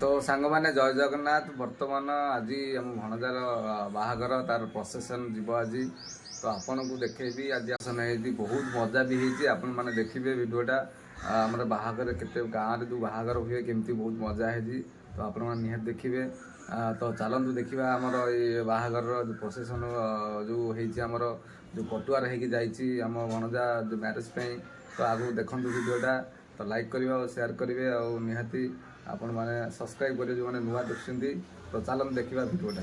तो सांग मैंने जय जगन्नाथ बर्तमान आज आम भणजार बाहागर तार प्रोसेसन जीव आज तो आपन को देखेबी आज आसन है बहुत मजा भी होती आपण मैंने देखिए वीडियोटा आम बाहागर के गाँव जो बाहागर हुए केमती बहुत मजा है तो आपण मैंने निहत देखिए तो चलतु देखा आमर ये बाहागर प्रोसेसन जो होमर जो पटुआर होम भणजा जो मैरेज तो आगू देखु वीडियोटा तो लाइक करेंगे और शेयर करेंगे और निहाती आपण मैंने सब्सक्राइब करेंगे जो मैंने नुआ देखते तो चलन देखा वीडियोटा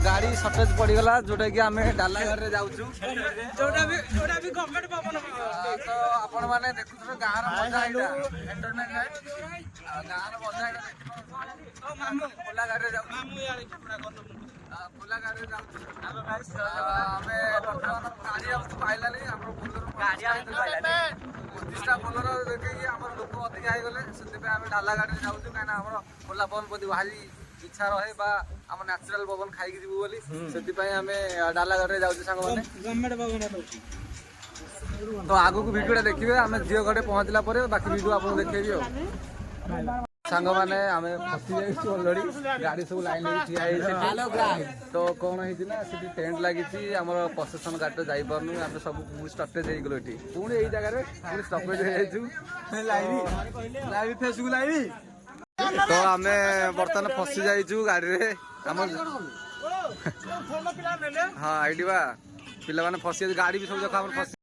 गाड़ी सर्टेज पड़गला जोटा कि आम डालाघर जाऊँ तो आपण मैंने देखुए गाँव मजा एंटरटेनमेंट गाँव मजा खोला गाड़ी खोला गाड़ी पाइलानी प्रतिष्ठा बोलर देखिए आम लोक अधिक होगले से डाला गाड़ी जाऊँ कहीं खोला पवन प्रति भारी इच्छा रहे बा आम नेचुरल पवन खाई जीवु बोली से डाला गाड़ी जाऊँ सांग तो आगु को वीडियो देखिए आम झील घरे पहुँचला बाकी वीडियो आपको देखेबी सांग मैंने आम फसी जाइए अलरेडी गाड़ी सब लाइन ठिया तो कौन होती टेंट लगी आम प्रसेसन गाड़ी जापरनु आम सब स्टपेज हो गलो ये पुणी यही जगह स्टपेज तो आम बर्तमान फसी जाइचु गाड़ी रे हाँ ये पिला मैंने फसी गाड़ी भी सब देख फसी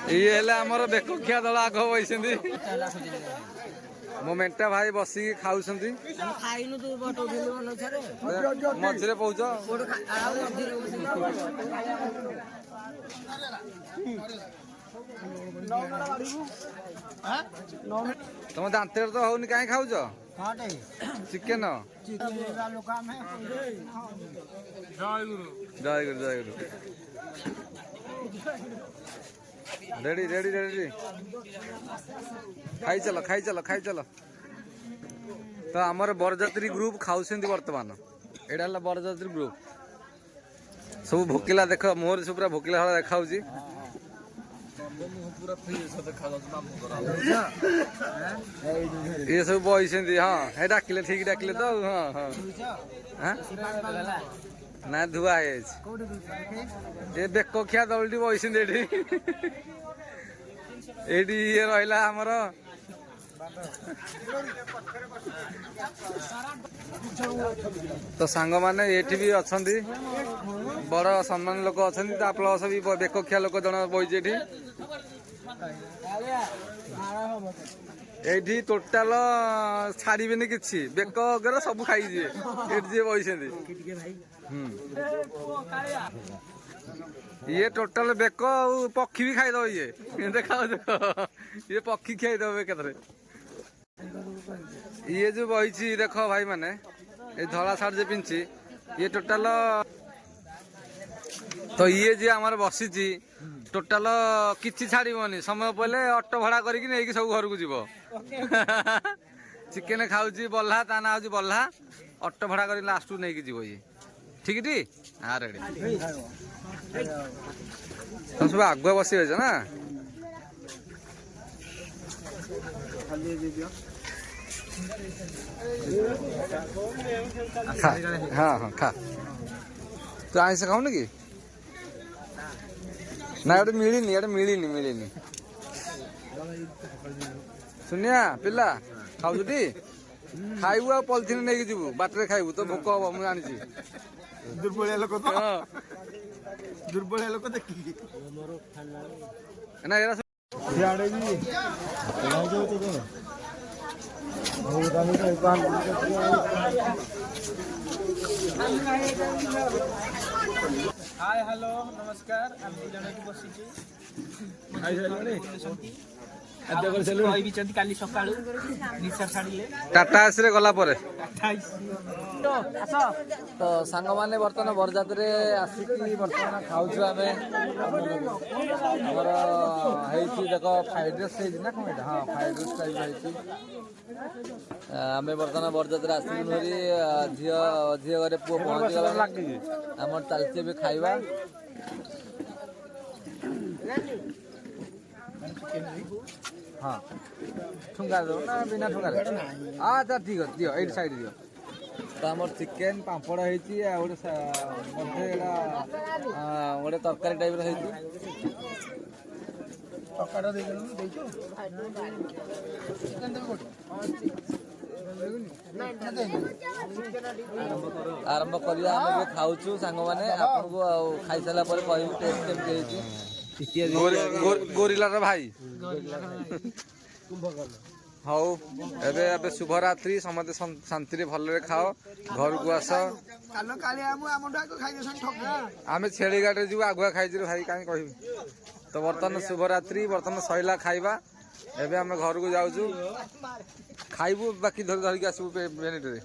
ଇଏ ହେଲେ ଆମର ବେକଖିଆ ଦଳ ଆଗ ବଇଛନ୍ତି। ମୋ ମେଣ୍ଟା ଭାଇ ବସିକି ଖାଉଛନ୍ତି। ମଝିରେ ପହୁଛ ତମ ଦାନ୍ତରେ ତ ହଉନି, କାହିଁ ଖାଉଛ ଚିକେନ? ଜୟ ଗୁରୁ ଜୟ ଗୁରୁ। ରେଡି ରେଡି ରେଡି, ଖାଇ ଚାଲ ଖାଇ ଚାଲ ଖାଇ ଚାଲ। ତ ଆମର ବରଯାତ୍ରୀ ଗ୍ରୁପ ଖାଉଛନ୍ତି ବର୍ତ୍ତମାନ। ଏଇଟା ହେଲା ବରଯାତ୍ରୀ ଗ୍ରୁପ, ସବୁ ଭୋକିଲା ଦେଖ, ମୋର ସବୁ ପୁରା ଭୋକିଲା ଭଳିଆ ଦେଖାଉଛି। ଇଏ ସବୁ ବଇଛନ୍ତି। ହଁ ହେ ଡାକିଲେ, ଠିକ ଡାକିଲେ ତ। ହଁ ହଁ ନା ଧୁଆ ହେଇଯାଇଛି। ଏ ବେକଖିଆ ଦଳଟି ବଇଛନ୍ତି ଏଠି। ଏଇଠି ଇଏ ରହିଲା ଆମର ତ ସାଙ୍ଗମାନେ ଏଠି ବି ଅଛନ୍ତି, ବଡ ସମ୍ମାନ ଲୋକ ଅଛନ୍ତି, ତା ପ୍ଲସ ବି ବେକଖିଆ ଲୋକ ଜଣେ ବଇଛି ଏଠି। ଏଇଠି ଟୋଟାଲ ଛାଡିବେନି କିଛି, ବେକ ଅଗରେ ସବୁ ଖାଇଯିବେ ଏଠି ଯିଏ ବଇଛନ୍ତି। ଇଏ ଟୋଟାଲ ବେକ ଆଉ ପକ୍ଷୀ ବି ଖାଇଦବ। ଇଏ ଦେଖାଉ ଦେଖ, ଇଏ ପକ୍ଷୀ ଖାଇଦବ ଏକାଥରେ। ଇଏ ଯୋଉ ବଇଛି ଦେଖ ଭାଇ ମାନେ, ଏଇ ଧଳା ସାର୍ଟ ଯେ ପିନ୍ଧିଛି, ଇଏ ଟୋଟାଲ ତ ଇଏ ଯିଏ ଆମର ବସିଛି ଟୋଟାଲ କିଛି ଛାଡିବନି। ସମୟ ପଇଲେ ଅଟୋ ଭଡା କରିକି ନେଇକି ସବୁ ଘରକୁ ଯିବ। ଚିକେନ ଖାଉଛି ବଲ୍ହା, ତା ନାଁ ହଉଛି ବଲ୍ହା। ଅଟୋ ଭଡା କରି ଲାଷ୍ଟକୁ ନେଇକି ଯିବ ଇଏ। ଠିକ ଟି? ରେଡି। ତମେ ସବୁ ଆଗୁଆ ବସି ଯାଇଛ ନା? ହଁ ହଁ ଖା। ତୁ ଆଇଁଷ ଖାଉନି କି? ନା ଏଠି ମିଳିନି, ଏଠି ମିଳିନି। ସୁନିଆ ପିଲା ଖାଉଛୁ ଟି? ଖାଇବୁ ଆଉ ପଲିଥିନ ନେଇକି ଯିବୁ, ବାଟରେ ଖାଇବୁ, ତ ଭୋକ ହବ ମୁଁ ଜାଣିଛି। ଦୁର୍ବଳିଆ ଲୋକ ତ, ଦୁର୍ବଳିଆ ଲୋକ ଦେଖିକି ନା ଏରା ହାय ହ୍ୟାଲୋ ନମସ୍କାର। ଆମେ ଜଣେ ବସିଛୁ, କହିବିଛନ୍ତି କାଲି ସକାଳୁ ନିଶା ଛାଡ଼ିଲେ ଟାଟା ଏସିରେ ଗଲା ପରେ। ତ ସାଙ୍ଗମାନେ ବର୍ତ୍ତମାନ ବରଯାତ୍ରୀରେ ଆସିକି ବର୍ତ୍ତମାନ ଖାଉଛୁ ଆମେ। ଆମର ହେଇଛି ଦେଖ ଫ୍ରାଇଡ ରାଇସ୍ ହେଇଛି ନା କଣ ଏଇଟା? ହଁ ଫ୍ରାଇଡ ରାଇସ୍ ଟାଇପ୍ ହେଇଛି। ଆମେ ବର୍ତ୍ତମାନ ବରଯାତ୍ରୀରେ ଆସିଲୁ ଧରି, ଝିଅ ଘରେ ପୁଅ ପହଞ୍ଚିଗଲା। ଆମର ଚାଲିଛି ଏବେ ଖାଇବା। ହଁ ଠୁଙ୍ଗା ଦଉ ନା ବିନା ଠୁଙ୍ଗାରେ? ଆଚ୍ଛା ଠିକ ଅଛି, ଦିଅ ଏଇଠି ସାଇଡ୍ ଦିଅ। ତ ଆମର ଚିକେନ ପାମ୍ପଡ଼ ହେଇଛି, ଆଉ ଗୋଟେ ମଧ୍ୟ ଏଇଟା ଗୋଟେ ତରକାରୀ ଟାଇପ୍ର ହେଇଛି। ଆରମ୍ଭ କରିବା। ଆମେ ଏବେ ଖାଉଛୁ ସାଙ୍ଗମାନେ, ଆପଣଙ୍କୁ ଆଉ ଖାଇସାରିଲା ପରେ କହିବୁ ଟେଷ୍ଟ କେମିତି ହେଇଛି। ଗୋରିଲାର ଭାଇ। ହଉ ଏବେ ଶୁଭରାତ୍ରି। ସମସ୍ତେ ଶାନ୍ତିରେ ଭଲରେ ଖାଅ, ଘରକୁ ଆସ। ଆମେ ଛେଳି ଗାଡ଼ିରେ ଯିବୁ, ଆଗୁଆ ଖାଇଯିବୁ ଭାଇ, କାହିଁ କହିବି। ତ ବର୍ତ୍ତମାନ ଶୁଭରାତ୍ରି, ବର୍ତ୍ତମାନ ସଇଲା ଖାଇବା। ଏବେ ଆମେ ଘରକୁ ଯାଉଛୁ, ଖାଇବୁ, ବାକି ଧରିକି ଆସିବୁ ମିନିଟରେ।